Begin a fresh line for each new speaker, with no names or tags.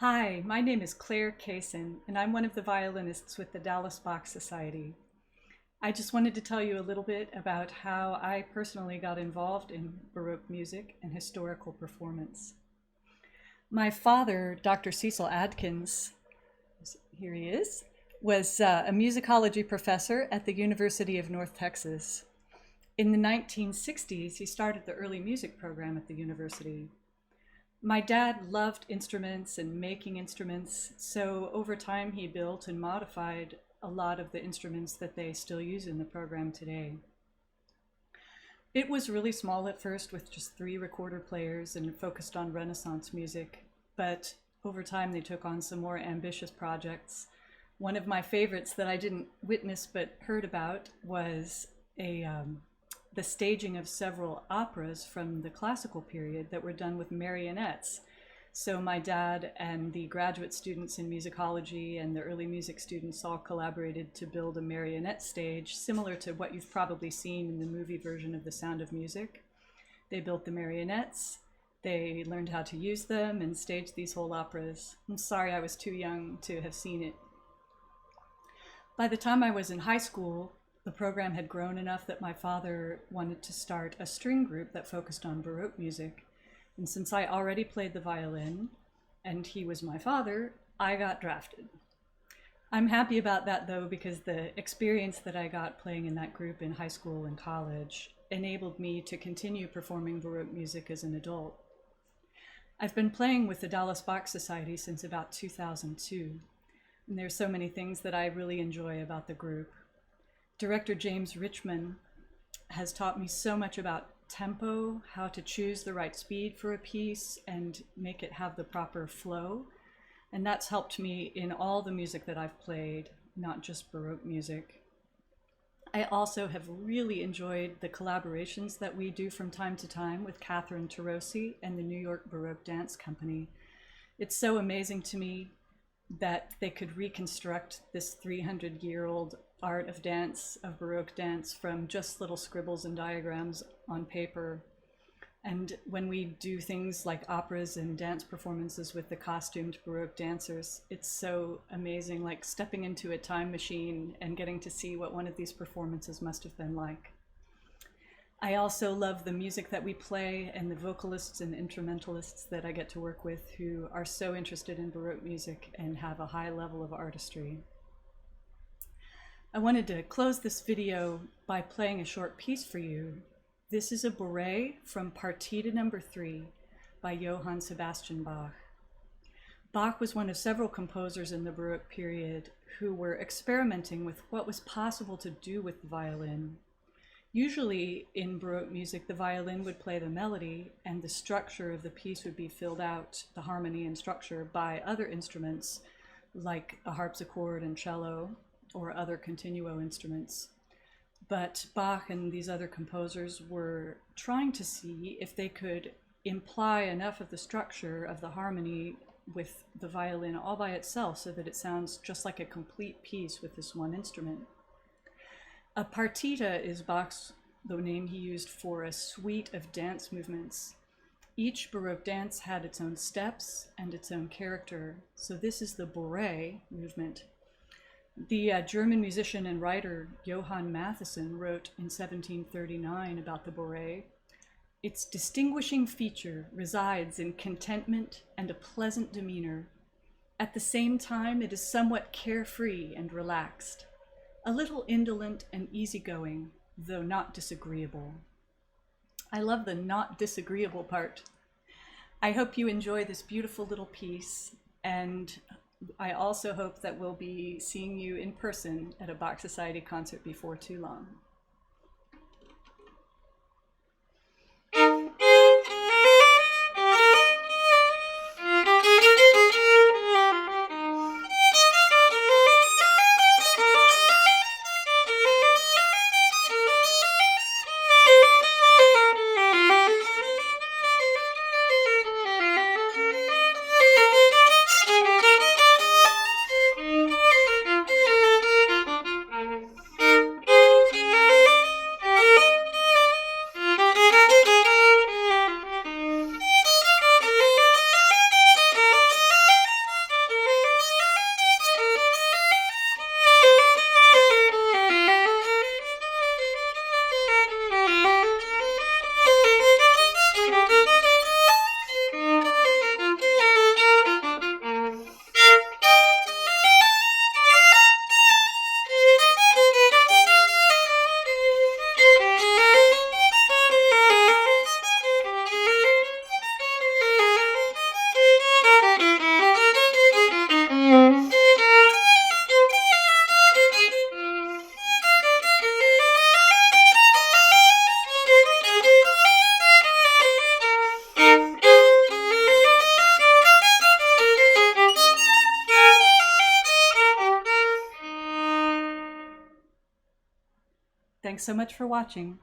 Hi, my name is Clare Cason, and I'm one of the violinists with the Dallas Bach Society. I just wanted to tell you a little bit about how I personally got involved in Baroque music and historical performance. My father, Dr. Cecil Adkins, here he is, was a musicology professor at the University of North Texas. In the 1960s, he started the early music program at the university. My dad loved instruments and making instruments, so over time he built and modified a lot of the instruments that they still use in the program today. It was really small at first with just 3 recorder players and focused on Renaissance music, but over time they took on some more ambitious projects. One of my favorites that I didn't witness but heard about was the staging of several operas from the classical period that were done with marionettes. So my dad and the graduate students in musicology and the early music students all collaborated to build a marionette stage similar to what you've probably seen in the movie version of The Sound of Music. They built the marionettes, they learned how to use them and staged these whole operas. I'm sorry I was too young to have seen it. By the time I was in high school, the program had grown enough that my father wanted to start a string group that focused on Baroque music. And since I already played the violin and he was my father, I got drafted. I'm happy about that though, because the experience that I got playing in that group in high school and college enabled me to continue performing Baroque music as an adult. I've been playing with the Dallas Bach Society since about 2002, and there's so many things that I really enjoy about the group. Director James Richman has taught me so much about tempo, how to choose the right speed for a piece and make it have the proper flow. And that's helped me in all the music that I've played, not just Baroque music. I also have really enjoyed the collaborations that we do from time to time with Catherine Tarosi and the New York Baroque Dance Company. It's so amazing to me that they could reconstruct this 300-year-old art of dance, of Baroque dance, from just little scribbles and diagrams on paper. And when we do things like operas and dance performances with the costumed Baroque dancers, it's so amazing, like stepping into a time machine and getting to see what one of these performances must have been like. I also love the music that we play and the vocalists and instrumentalists that I get to work with who are so interested in Baroque music and have a high level of artistry. I wanted to close this video by playing a short piece for you. This is a bourrée from Partita No. 3 by Johann Sebastian Bach. Bach was one of several composers in the Baroque period who were experimenting with what was possible to do with the violin. Usually in Baroque music, the violin would play the melody and the structure of the piece would be filled out, the harmony and structure, by other instruments like a harpsichord and cello or other continuo instruments. But Bach and these other composers were trying to see if they could imply enough of the structure of the harmony with the violin all by itself so that it sounds just like a complete piece with this one instrument. A partita is Bach's, the name he used for a suite of dance movements. Each Baroque dance had its own steps and its own character, so this is the bourrée movement. The German musician and writer Johann Mattheson wrote in 1739 about the bourrée. Its distinguishing feature resides in contentment and a pleasant demeanor. At the same time, it is somewhat carefree and relaxed, a little indolent and easygoing, though not disagreeable. I love the not disagreeable part. I hope you enjoy this beautiful little piece, and I also hope that we'll be seeing you in person at a Bach Society concert before too long. Thanks so much for watching.